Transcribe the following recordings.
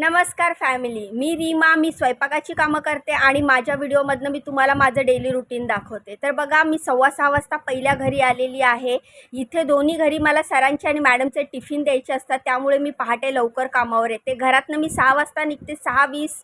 नमस्कार फॅमिली, मी रीमा. मी स्वयंपाकाची कामं करते आणि माझ्या व्हिडिओमधनं मी तुम्हाला माझं डेली रुटीन दाखवते. तर बघा, मी 6:15 वाजता पहिल्या घरी आलेली आहे. इथे दोन्ही घरी मला सरांचे आणि मॅडमचे टिफिन द्यायचे असतात, त्यामुळे मी पहाटे लवकर कामावर येते. घरातनं मी 6 वाजता निघते, 6:20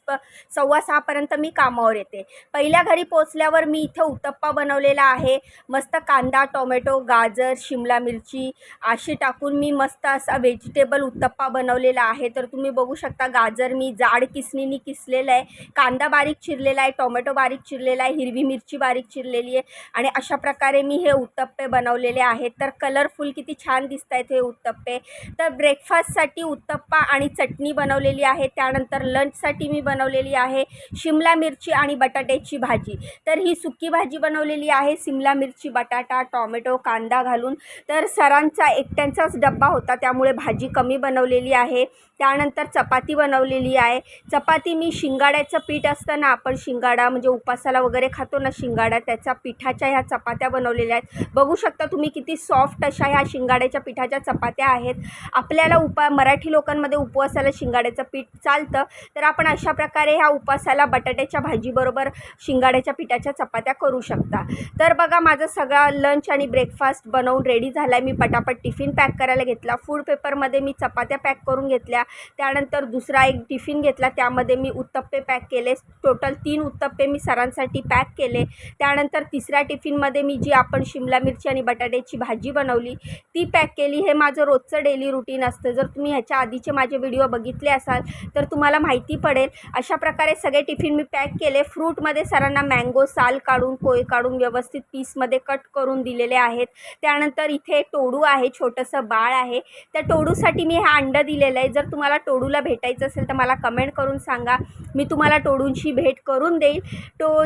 6:15पर्यंत मी कामावर येते. पहिल्या घरी पोचल्यावर मी इथे उत्तप्पा बनवलेला आहे. मस्त कांदा, टोमॅटो, गाजर, शिमला मिरची अशी टाकून मी मस्त असा व्हेजिटेबल उत्तप्पा बनवलेला आहे. तर तुम्ही बघू शकता, गाजर मी जाड किसणीने किसलेलं आहे, कांदा बारीक चिरलेला आहे, टोमॅटो बारीक चिरलेला आहे, हिरवी मिरची बारीक चिरलेली आहे आणि अशा प्रकारे मी हे उत्तप्पे बनवलेले आहेत. तर कलरफुल किती छान दिसत आहेत हे उत्तप्पे. तर ब्रेकफास्टसाठी उत्तप्पा आणि चटणी बनवलेली आहे. त्यानंतर लंचसाठी मी बनवलेली आहे शिमला मिरची आणि बटाट्याची भाजी. तर ही सुकी भाजी बनवलेली आहे, शिमला मिरची, बटाटा, टोमॅटो, कांदा घालून. तर सरांचा एकट्यांचाच डब्बा होता, त्यामुळे भाजी कमी बनवलेली आहे. त्यानंतर चपाती बनवलेली आहे. चपाती मी शिंगाड्याचं पीठ असतं ना, आपण शिंगाडा म्हणजे उपासाला वगैरे खातो ना शिंगाडा, त्याच्या पिठाच्या ह्या चपात्या बनवलेल्या आहेत. बघू शकता तुम्ही किती सॉफ्ट अशा ह्या शिंगाड्याच्या पिठाच्या चपात्या आहेत. आपल्याला मराठी लोकांमध्ये उपवासाला शिंगाड्याचं पीठ चालतं, तर आपण अशा प्रकारे ह्या उपवासाला बटाट्याच्या भाजीबरोबर शिंगाड्याच्या पिठाच्या चपात्या करू शकता. तर बघा, माझं सगळा लंच आणि ब्रेकफास्ट बनवून रेडी झाला आहे. मी पटापट टिफिन पॅक करायला घेतला. फूड पेपरमध्ये मी चपात्या पॅक करून घेतल्या. त्यानंतर दुसरा एक टिफिन घेतला, त्यामध्ये मी उत्तप्पे पॅक केले. टोटल 3 उत्तप्पे मी सरांसाठी पॅक केले. त्यानंतर तिसऱ्या टिफिनमध्ये मी जी आपण शिमला मिरची आणि बटाट्याची भाजी बनवली ती पॅक केली. हे माझं रोजचं डेली रुटीन असतं. जर तुम्ही ह्याच्या आधीचे माझे व्हिडिओ बघितले असाल तर तुम्हाला माहिती पडेल. अशा प्रकारे सगळे टिफिन मी पॅक केले. फ्रूटमध्ये सरांना मँगो साल काढून, कोय काढून व्यवस्थित पीसमध्ये कट करून दिलेले आहेत. त्यानंतर इथे टोडू आहे, छोटंसं बाळ आहे. त्या टोडूसाठी मी हा अंडं दिलेलं आहे. जर तुम्हाला टोडूला भेटायचं असेल तर मला कमेंट करून सांगा, मी तुम्हाला टोडूंची भेट करून देईल.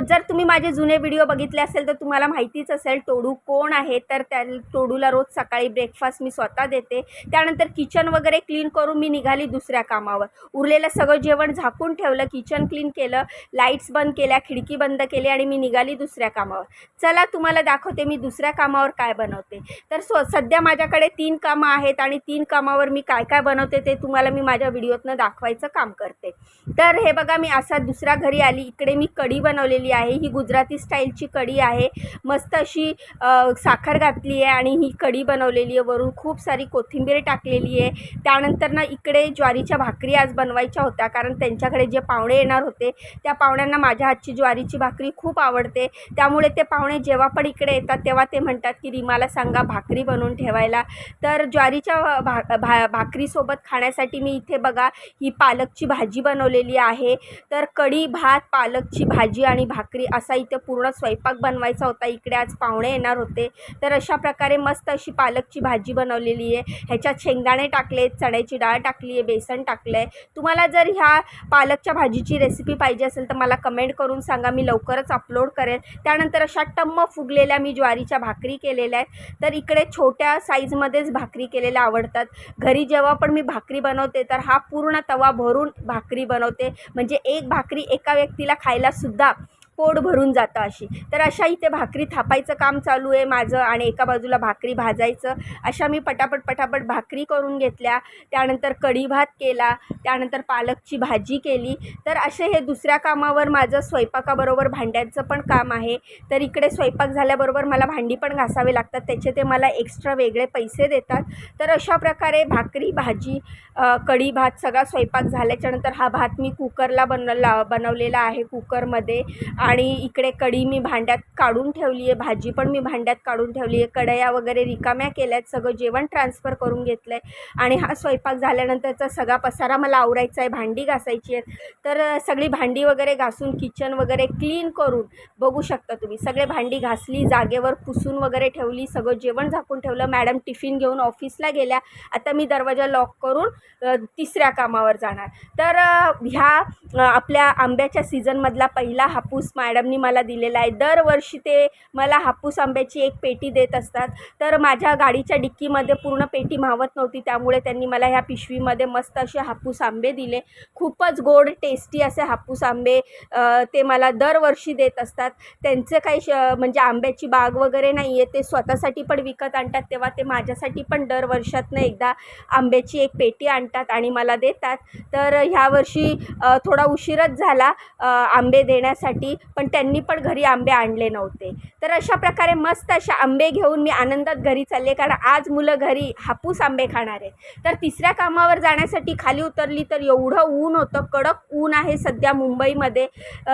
जर तुम्ही माझे जुने व्हिडिओ बघितले असेल तर तुम्हाला माहितीच असेल टोडू कोण आहे. तर त्या टोडूला रोज सकाळी ब्रेकफास्ट मी स्वतः देते. त्यानंतर किचन वगैरे क्लीन करून मी निघाली दुसऱ्या कामावर. उरलेलं सगळं जेवण झाकून ठेवलं, किचन क्लीन केलं, लाईट्स बंद केल्या, खिडकी बंद केली आणि मी निघाली दुसऱ्या कामावर. चला तुम्हाला दाखवते मी दुसऱ्या कामावर काय बनवते. तर सध्या माझ्याकडे 3 कामं आहेत आणि 3 कामावर मी काय काय बनवते ते तुम्हाला मी माझ्या व्हिडिओतनं दाखवायचं काम करते. तर हे बघा, मी असा दुसऱ्या घरी आली. इकडे मी कढी बनवलेली आहे. ही गुजराती स्टाईलची कढी आहे. मस्त अशी साखर घातली आहे आणि ही कढी बनवलेली आहे. वरून खूप सारी कोथिंबीर टाकलेली आहे. त्यानंतर ना, इकडे ज्वारीच्या भाकरी आज बनवायच्या होत्या, कारण त्यांच्याकडे जे पाहुणे येणार होते त्या पाहुण्यांना माझ्या हातची ज्वारीची भाकरी खूप आवडते. त्यामुळे ते पाहुणे जेव्हा पण इकडे येतात तेव्हा ते म्हणतात की रीमाला सांगा भाकरी बनवून ठेवायला. तर ज्वारीच्या भाकरीसोबत खाण्यासाठी मी इथे बघा ही पालकची भाजी बनवलेली आहे. तर कढी, भात, पालकची भाजी आणि भाकरी असा इथे पूर्ण स्वयंपाक बनवायचा होता. इकडे आज पाहुणे येणार होते. तर अशा प्रकारे मस्त अशी पालकची भाजी बनवलेली आहे. ह्याच्यात शेंगदाणे टाकले, चण्याची डाळ टाकली आहे, बेसन टाकलं आहे. तुम्हाला जर ह्या पालकच्या भाजीची रेसिपी पाहिजे असेल तर मला कमेंट करून सांगा, मी लवकरच अपलोड करेल. त्यानंतर अशा टम्म फुगलेल्या मी ज्वारीच्या भाकरी केलेल्या आहेत. तर इकडे छोट्या साईजमध्येच भाकरी केलेल्या आवडतात. घरी जेव्हा पण मी भाकरी बनवते तर हा पूर्ण तवा भरून भाकरी बनवते, म्हणजे एक भाकरी एका व्यक्तीला खायलासुद्धा पोट भरून जातं अशी. तर अशा इथे भाकरी थापायचं काम चालू आहे माझं आणि एका बाजूला भाकरी भाजायचं. अशा मी पटापट भाकरी करून घेतल्या. त्यानंतर कढी भात केला, त्यानंतर पालकची भाजी केली. तर असे हे दुसऱ्या कामावर माझं स्वयंपाकाबरोबर भांड्यांचं पण काम आहे. तर इकडे स्वयंपाक झाल्याबरोबर मला भांडी पण घासावे लागतात, त्याचे ते मला एक्स्ट्रा वेगळे पैसे देतात. तर अशा प्रकारे भाकरी, भाजी, कढी भात सगळा स्वयंपाक झाल्याच्यानंतर हा भात मी कुकरला बनवलेला आहे कुकरमध्ये. आणि इकडे कढी मी भांड्यात काढून ठेवली आहे, भाजी पण मी भांड्यात काढून ठेवली आहे. कढया वगैरे रिकाम्या केल्यात, सगळं जेवण ट्रान्सफर करून घेतलं आहे. आणि हा स्वयंपाक झाल्यानंतरचा सगळा पसारा मला आवरायचा आहे, भांडी घासायची आहेत. तर सगळी भांडी वगैरे घासून किचन वगैरे क्लीन करून बघू शकता तुम्ही सगळे भांडी घासली, जागेवर पुसून वगैरे ठेवली, सगळं जेवण झाकून ठेवलं. मॅडम टिफिन घेऊन ऑफिसला गेल्या. आता मी दरवाजा लॉक करून तिसऱ्या कामावर जाणार. तर ह्या आपल्या आंब्याच्या सीझनमधला पहिला हापूस मॅडमनी मला दिलेला आहे. दरवर्षी ते मला हापूस आंब्याची एक पेटी देत असतात. तर माझ्या गाडीच्या डिक्कीमध्ये पूर्ण पेटी मावत नव्हती, त्यामुळे त्यांनी मला ह्या पिशवीमध्ये मस्त असे हापूस आंबे दिले. खूपच गोड टेस्टी असे हापूस आंबे ते मला दरवर्षी देत असतात. त्यांचे काही म्हणजे आंब्याची बाग वगैरे नाही आहे, ते स्वतःसाठी पण विकत आणतात. तेव्हा ते माझ्यासाठी पण दर वर्षातनं एकदा आंब्याची एक पेटी आणतात आणि मला देतात. तर ह्या वर्षी थोडा उशीरच झाला आंबे देण्यासाठी, पण त्यांनी पण घरी आंबे आणले नव्हते. तर अशा प्रकारे मस्त अशा आंबे घेऊन मी आनंदात घरी चालले, कारण आज मुलं घरी हापूस आंबे खाणार आहेत. तर तिसऱ्या कामावर जाण्यासाठी खाली उतरली तर एवढं ऊन होतं, कडक ऊन आहे सध्या मुंबईमध्ये.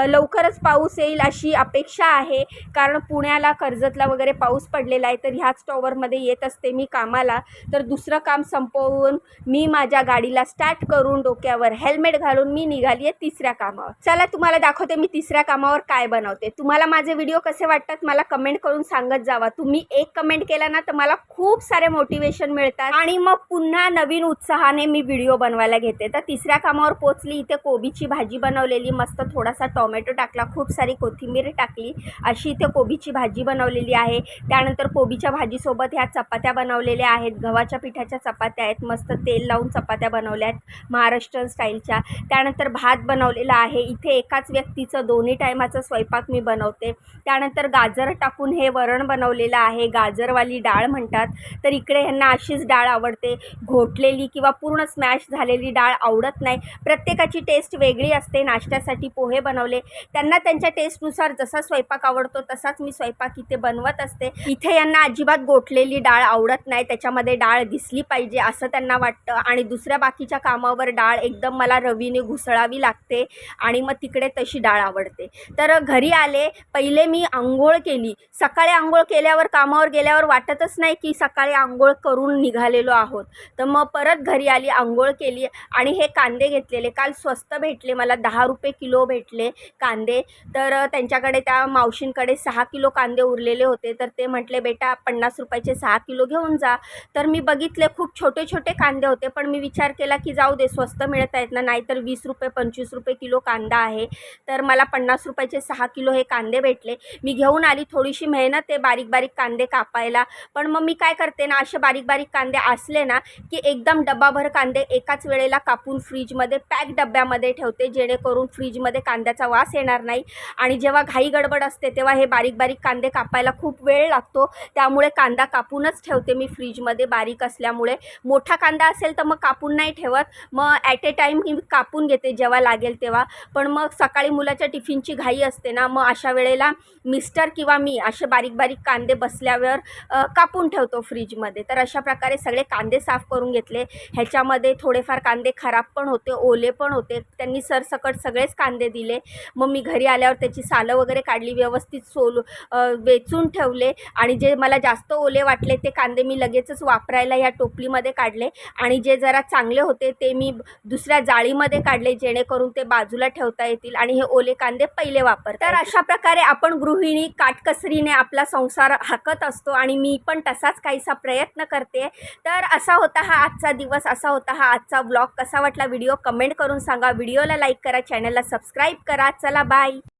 लवकरच पाऊस येईल अशी अपेक्षा आहे, कारण पुण्याला कर्जतला वगैरे पाऊस पडलेला आहे. तर ह्याच टॉवरमध्ये येत असते मी कामाला. तर दुसरं काम संपवून मी माझ्या गाडीला स्टार्ट करून डोक्यावर हेल्मेट घालून मी निघाली आहे तिसऱ्या कामावर. चला तुम्हाला दाखवते मी तिसऱ्या कामावर काय बनवते. तुम्हाला माझे व्हिडिओ कसे वाटतात मला कमेंट करून सांगत जावा. तुम्ही एक कमेंट केला ना तर मला खूप सारे मोटिवेशन मिळतात आणि मग पुन्हा नवीन उत्साहाने मी व्हिडिओ बनवायला घेते. तर तिसऱ्या कामावर पोचली. इथे कोबीची भाजी बनवलेली, मस्त थोडासा टोमॅटो टाकला, खूप सारी कोथिंबीर टाकली, अशी इथे कोबीची भाजी बनवलेली आहे. त्यानंतर कोबीच्या भाजीसोबत ह्या चपात्या बनवलेल्या आहेत, गव्हाच्या पिठाच्या चपात्या आहेत, मस्त तेल लावून चपात्या बनवल्या आहेत महाराष्ट्रीयन स्टाईलच्या. त्यानंतर भात बनवलेला आहे. इथे एकाच व्यक्तीचं दोन्ही टायमाचं स्वयंपाक मी बनवते. त्यानंतर गाजर टाकून हे वरण बनवलेलं आहे, गाजरवाली डाळ म्हणतात. तर इकडे ह्यांना अशीच डाळ आवडते, घोटलेली किंवा पूर्ण स्मॅश झालेली डाळ आवडत नाही. प्रत्येकाची टेस्ट वेगळी असते. नाश्त्यासाठी पोहे बनवले, त्यांना त्यांच्या टेस्टनुसार जसा स्वयंपाक आवडतो तसाच मी स्वयंपाक इथे बनवत असते. इथे यांना अजिबात गोठलेली डाळ आवडत नाही, त्याच्यामध्ये डाळ दिसली पाहिजे असं त्यांना वाटतं. आणि दुसऱ्या बाकीच्या कामावर डाळ एकदम मला रवीने घुसळावी लागते आणि मग तिकडे तशी डाळ आवडते. तर घरी आले, पहिले मी आंघोळ केली. सकाळी आंघोळ केल्यावर कामावर गेल्यावर वाटतच नाही की सकाळी आंघोळ करून निघालेलो आहोत. तर मग परत घरी आली, आंघोळ केली आणि हे कांदे घेतलेले काल स्वस्त भेटले मला, 10 रुपये किलो भेटले कांदे. तर त्यांच्याकडे त्या मावशींकडे 6 किलो कांदे उरलेले होते. तर ते म्हटले बेटा 50 रुपयाचे 6 किलो घेऊन जा. तर मी बघितले खूप छोटे छोटे कांदे होते, पण मी विचार केला की जाऊ दे, स्वस्त मिळत आहेत ना, नाहीतर 20 रुपये 25 रुपये किलो कांदा आहे. तर मला 50 रुपयाचे 6 किलो हे कांदे भेटले. मी घेऊन आली. थोडीशी मेहनत आहे बारीक बारीक कांदे कापायला, पण मग मी काय करते ना, असे बारीक बारीक कांदे असले ना की एकदम डब्बाभर कांदे एकाच वेळेला कापून फ्रीजमध्ये पॅक डब्यामध्ये ठेवते, जेणेकरून फ्रीजमध्ये कांद्याचा वास येणार नाही. आणि जेव्हा घाई गडबड असते तेव्हा हे बारीक बारीक कांदे कापायला खूप वेळ लागतो, त्यामुळे कांदा कापूनच ठेवते मी फ्रीजमध्ये बारीक असल्यामुळे. मोठा कांदा असेल तर मग कापून नाही ठेवत, मग ॲट ए टाईम मी कापून घेते जेव्हा लागेल तेव्हा. पण मग सकाळी मुलाच्या टिफिनची घाई असते ना, मग अशा वेळेला मिस्टर किंवा मी असे बारीक बारीक कांदे बसल्यावर कापून ठेवतो फ्रीजमध्ये. तर अशा प्रकारे सगळे कांदे साफ करून घेतले. ह्याच्यामध्ये थोडेफार कांदे खराब पण होते, ओले पण होते. त्यांनी सरसकट सगळेच कांदे दिले. मग मी घरी आल्यावर त्याची सालं वगैरे काढली, व्यवस्थित वेचून ठेवले. आणि जे मला जास्त ओले वाटले ते कांदे मी लगेचच वापरायला ह्या टोपलीमध्ये काढले, आणि जे जरा चांगले होते ते मी दुसऱ्या जाळीमध्ये काढले, जेणेकरून ते बाजूला ठेवता येतील आणि हे ओले कांदे पहिले वापरतात. तर अशा प्रकारे आपण गृहिणी काटकसरीने आपला संसार हाकत असतो, आणि मी पण तसाच काहीसा प्रयत्न करते. तर असा होता हा आजचा दिवस, असा होता हा आजचा ब्लॉग. कसा वाटला व्हिडिओ कमेंट करून सांगा. व्हिडिओला लाईक करा, चॅनलला सबस्क्राईब करा. चला बाय.